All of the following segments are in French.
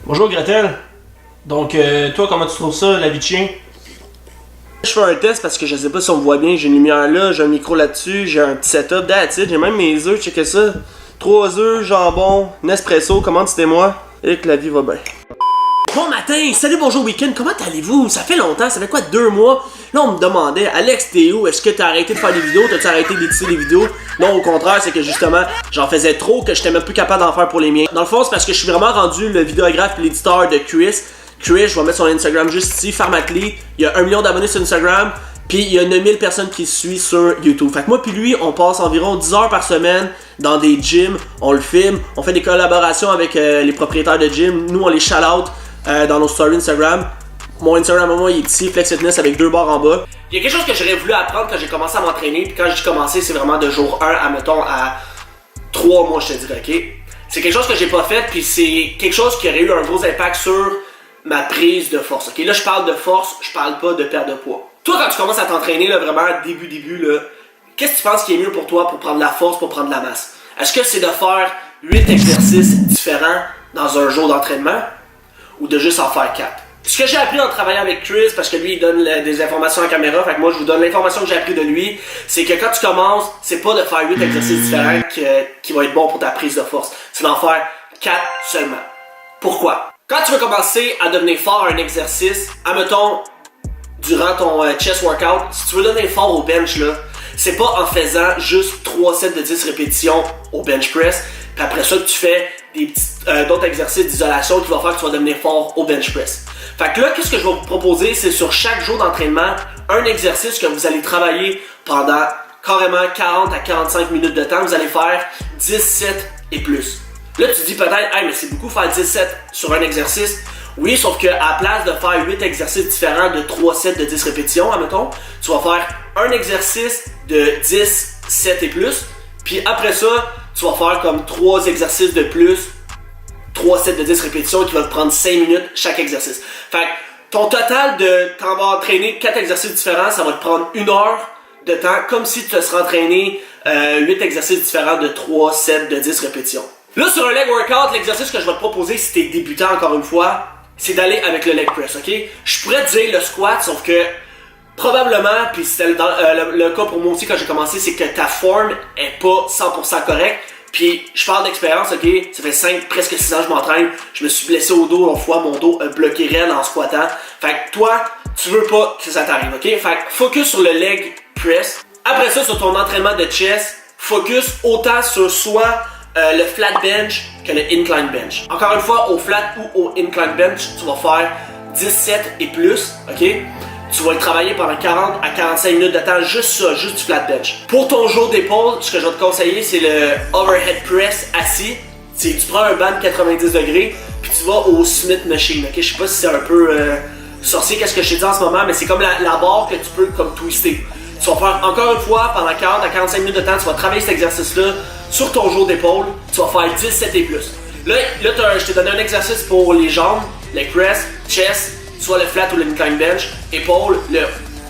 Bonjour Gretel. Donc, toi, comment tu trouves ça, la vie de chien? Je fais un test parce que je sais pas si on me voit bien. J'ai une lumière là, j'ai un micro là-dessus, j'ai un petit setup, that's it. J'ai même mes œufs, checkez ça. 3 œufs, jambon, Nespresso, commanditez-moi et que la vie va bien. Bon matin, salut, bonjour, week-end, comment allez-vous? Ça fait longtemps, ça fait quoi, 2 mois? Là, on me demandait, Alex, t'es où? Est-ce que t'as arrêté de faire des vidéos? T'as-tu arrêté d'éditer des vidéos? Non, au contraire, c'est que justement, j'en faisais trop que j'étais même plus capable d'en faire pour les miens. Dans le fond, c'est parce que je suis vraiment rendu le vidéographe et l'éditeur de Chris. Chris, je vais mettre son Instagram juste ici, Pharmaclean. Il y a 1 million d'abonnés sur Instagram, puis il y a 9000 personnes qui suivent sur YouTube. Fait que moi puis lui, on passe environ 10 heures par semaine dans des gyms, on le filme, on fait des collaborations avec les propriétaires de gym. Nous, on les shout-out dans nos stories Instagram. Mon Instagram à moi, il est ici, Flex Fitness avec 2 barres en bas. Il y a quelque chose que j'aurais voulu apprendre quand j'ai commencé à m'entraîner, puis quand j'ai commencé, c'est vraiment de jour 1 à, mettons, à 3 mois, je te dirais, ok? C'est quelque chose que j'ai pas fait, puis c'est quelque chose qui aurait eu un gros impact sur ma prise de force, ok? Là, je parle de force, je parle pas de perte de poids. Toi, quand tu commences à t'entraîner, là, vraiment, début, là, qu'est-ce que tu penses qui est mieux pour toi pour prendre la force, pour prendre la masse? Est-ce que c'est de faire 8 exercices différents dans un jour d'entraînement, ou de juste en faire 4? Ce que j'ai appris en travaillant avec Chris, parce que lui il donne des informations en caméra, fait que moi je vous donne l'information que j'ai appris de lui, c'est que quand tu commences, c'est pas de faire 8 exercices différents qui vont être bons pour ta prise de force, c'est d'en faire 4 seulement. Pourquoi? Quand tu veux commencer à devenir fort à un exercice, admettons, durant ton chest workout, si tu veux devenir fort au bench là, c'est pas en faisant juste 3 sets de 10 répétitions au bench press, puis après ça tu fais des d'autres exercices d'isolation qui vont faire que tu vas devenir fort au bench press. Fait que là, qu'est-ce que je vais vous proposer, c'est sur chaque jour d'entraînement, un exercice que vous allez travailler pendant carrément 40 à 45 minutes de temps. Vous allez faire 10 sets et plus. Là, tu te dis peut-être, hey, mais c'est beaucoup faire 10 sets sur un exercice. Oui, sauf que à la place de faire 8 exercices différents de 3 sets de 10 répétitions, admettons, tu vas faire un exercice de 10 sets et plus. Puis après ça, tu vas faire comme 3 exercices de plus, 3 sets de 10 répétitions qui vont te prendre 5 minutes chaque exercice. Fait que ton total de t'en vas entraîner 4 exercices différents, ça va te prendre 1 heure de temps, comme si tu te serais entraîné 8 exercices différents de 3 sets de 10 répétitions. Là, sur un leg workout, l'exercice que je vais te proposer si t'es débutant encore une fois, c'est d'aller avec le leg press, ok? Je pourrais te dire le squat, sauf que probablement, puis c'était le cas pour moi aussi quand j'ai commencé, c'est que ta forme est pas 100% correcte. Puis je parle d'expérience, ok? Ça fait presque 6 ans que je m'entraîne. Je me suis blessé au dos une fois, mon dos a bloqué raide en squattant. Fait que toi, tu veux pas que ça t'arrive, ok? Fait que focus sur le leg press. Après ça, sur ton entraînement de chest, focus autant sur soit le flat bench que le incline bench. Encore une fois, au flat ou au incline bench, tu vas faire 17 et plus, ok? Tu vas le travailler pendant 40 à 45 minutes de temps, juste ça, juste du flat bench. Pour ton jour d'épaule, ce que je vais te conseiller, c'est le overhead press assis. Tu prends un banc de 90 degrés, puis tu vas au Smith Machine, ok? Je sais pas si c'est un peu sorcier qu'est-ce que je t'ai dit en ce moment, mais c'est comme la barre que tu peux comme twister. Tu vas faire encore une fois, pendant 40 à 45 minutes de temps, tu vas travailler cet exercice-là sur ton jour d'épaule, tu vas faire 17 et plus. Là je t'ai donné un exercice pour les jambes, les press, chest, soit le flat ou le incline bench, épaule, le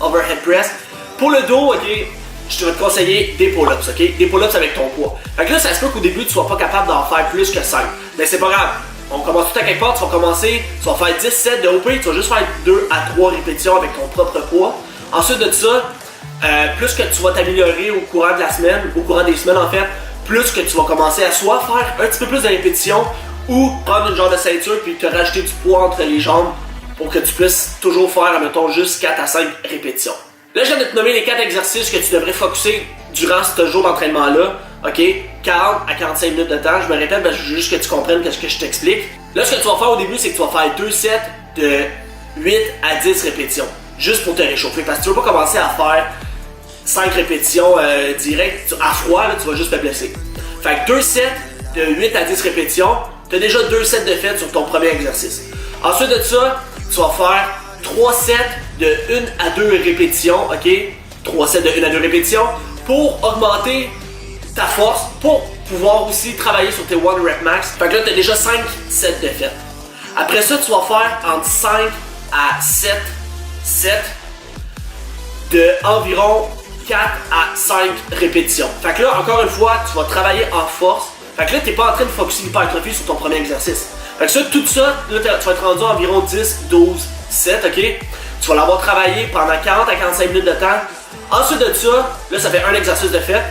overhead press. Pour le dos, ok, je vais te conseiller des pull-ups, ok? Des pull-ups avec ton poids. Fait que là, ça se peut qu'au début, tu sois pas capable d'en faire plus que 5. Mais c'est pas grave. On commence tout à quelque part, tu vas commencer, tu vas faire 10 sets de OP, tu vas juste faire 2 à 3 répétitions avec ton propre poids. Ensuite de ça, plus que tu vas t'améliorer au courant de la semaine, au courant des semaines en fait, plus que tu vas commencer à soit faire un petit peu plus de répétitions ou prendre une genre de ceinture puis te rajouter du poids entre les jambes pour que tu puisses toujours faire, mettons, juste 4 à 5 répétitions. Là, je viens de te nommer les 4 exercices que tu devrais focuser durant ce jour d'entraînement-là. Ok? 40 à 45 minutes de temps. Je me répète, je veux juste que tu comprennes ce que je t'explique. Là, ce que tu vas faire au début, c'est que tu vas faire 2 sets de 8 à 10 répétitions. Juste pour te réchauffer. Parce que tu ne veux pas commencer à faire 5 répétitions direct à froid, là, tu vas juste te blesser. Fait que 2 sets de 8 à 10 répétitions, tu as déjà 2 sets de fait sur ton premier exercice. Ensuite de ça, tu vas faire 3 sets de 1 à 2 répétitions, ok? 3 sets de 1 à 2 répétitions pour augmenter ta force, pour pouvoir aussi travailler sur tes 1 rep max. Fait que là, tu as déjà 5 sets de fait. Après ça, tu vas faire entre 5 à 7 sets de environ 4 à 5 répétitions. Fait que là, encore une fois, tu vas travailler en force. Fait que là, t'es pas en train de focuser l'hypertrophie sur ton premier exercice. Fait que ça, tout ça, là, tu vas être rendu à environ 10, 12, 7, ok? Tu vas l'avoir travaillé pendant 40 à 45 minutes de temps. Ensuite de ça, là, ça fait un exercice de fait.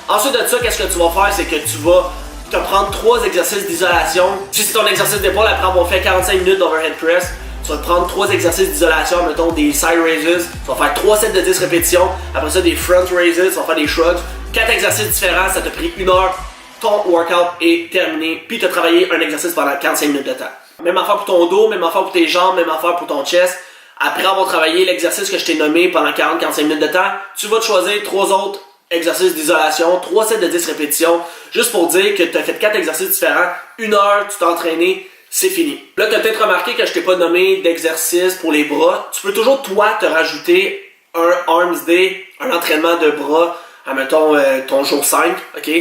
Ensuite de ça, qu'est-ce que tu vas faire, c'est que tu vas te prendre 3 exercices d'isolation. Si c'est ton exercice d'épaule, après on fait 45 minutes d'overhead press. Tu vas te prendre 3 exercices d'isolation, mettons des side raises. Tu vas faire 3 sets de 10 répétitions. Après ça, des front raises, tu vas faire des shrugs. 4 exercices différents, ça t'a pris 1 heure. Ton workout est terminé. Puis tu as travaillé un exercice pendant 45 minutes de temps. Même affaire pour ton dos, même affaire pour tes jambes, même affaire pour ton chest. Après avoir travaillé l'exercice que je t'ai nommé pendant 40-45 minutes de temps, tu vas te choisir 3 autres exercices d'isolation, 3 sets de 10 répétitions, juste pour dire que tu as fait 4 exercices différents, 1 heure, tu t'es entraîné, c'est fini. Là, tu as peut-être remarqué que je t'ai pas nommé d'exercice pour les bras. Tu peux toujours, toi, te rajouter un arms day, un entraînement de bras, admettons ton jour 5, ok?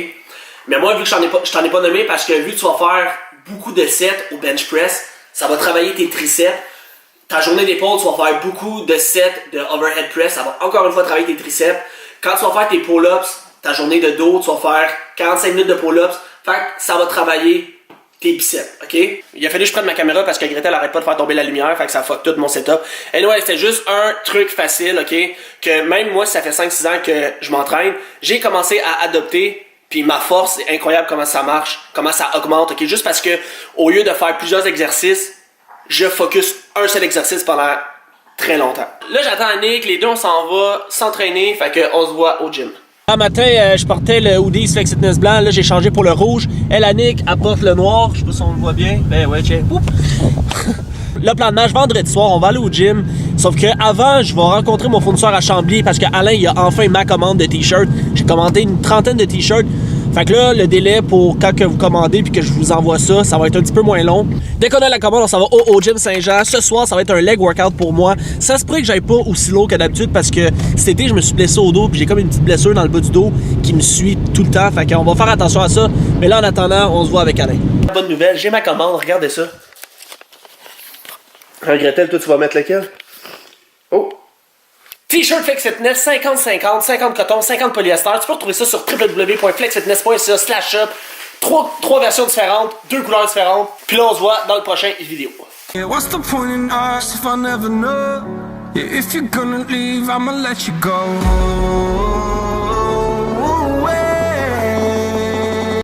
Mais moi, vu que je t'en ai pas nommé, parce que vu que tu vas faire beaucoup de sets au bench press, ça va travailler tes triceps. Ta journée d'épaule, tu vas faire beaucoup de sets de overhead press, ça va encore une fois travailler tes triceps. Quand tu vas faire tes pull-ups, ta journée de dos, tu vas faire 45 minutes de pull-ups. Fait que ça va travailler tes biceps, ok? Il a fallu que je prenne ma caméra parce que Gretel arrête pas de faire tomber la lumière, fait que ça fuck tout mon setup. Anyway, c'était juste un truc facile, ok? Que même moi, ça fait 5-6 ans que je m'entraîne, j'ai commencé à adopter, puis ma force, c'est incroyable comment ça marche, comment ça augmente, ok? Juste parce que, au lieu de faire plusieurs exercices, je focus un seul exercice pendant très longtemps. Là, j'attends Annick, les deux on s'en va s'entraîner, fait qu'on se voit au gym. Un matin, je portais le hoodie Flex Fitness blanc, là j'ai changé pour le rouge. Elle, Annick, apporte le noir, je sais pas si on le voit bien. Ben ouais, tiens. Le plan de match, vendredi soir, on va aller au gym. Sauf que avant, je vais rencontrer mon fournisseur à Chambly parce que Alain, il a enfin ma commande de t-shirts. J'ai commandé une trentaine de t-shirts. Fait que là, le délai pour quand que vous commandez puis que je vous envoie ça, ça va être un petit peu moins long. Dès qu'on a la commande, on s'en va au gym Saint-Jean. Ce soir, ça va être un leg workout pour moi. Ça se pourrait que j'aille pas aussi lourd que d'habitude parce que cet été, je me suis blessé au dos puis j'ai comme une petite blessure dans le bas du dos qui me suit tout le temps. Fait qu'on va faire attention à ça. Mais là, en attendant, on se voit avec Alain. Bonne nouvelle, j'ai ma commande, regardez ça. Gretel, toi, tu vas mettre lequel? Oh! T-shirt Flex Fitness, 50-50, 50 coton, 50 polyester. Tu peux retrouver ça sur www.flexfitness.ca/shop. 3 versions différentes, 2 couleurs différentes. Puis là, on se voit dans le prochain vidéo. Yeah, what's the point in us if I never know? Yeah, if you're gonna leave, I'ma let you go.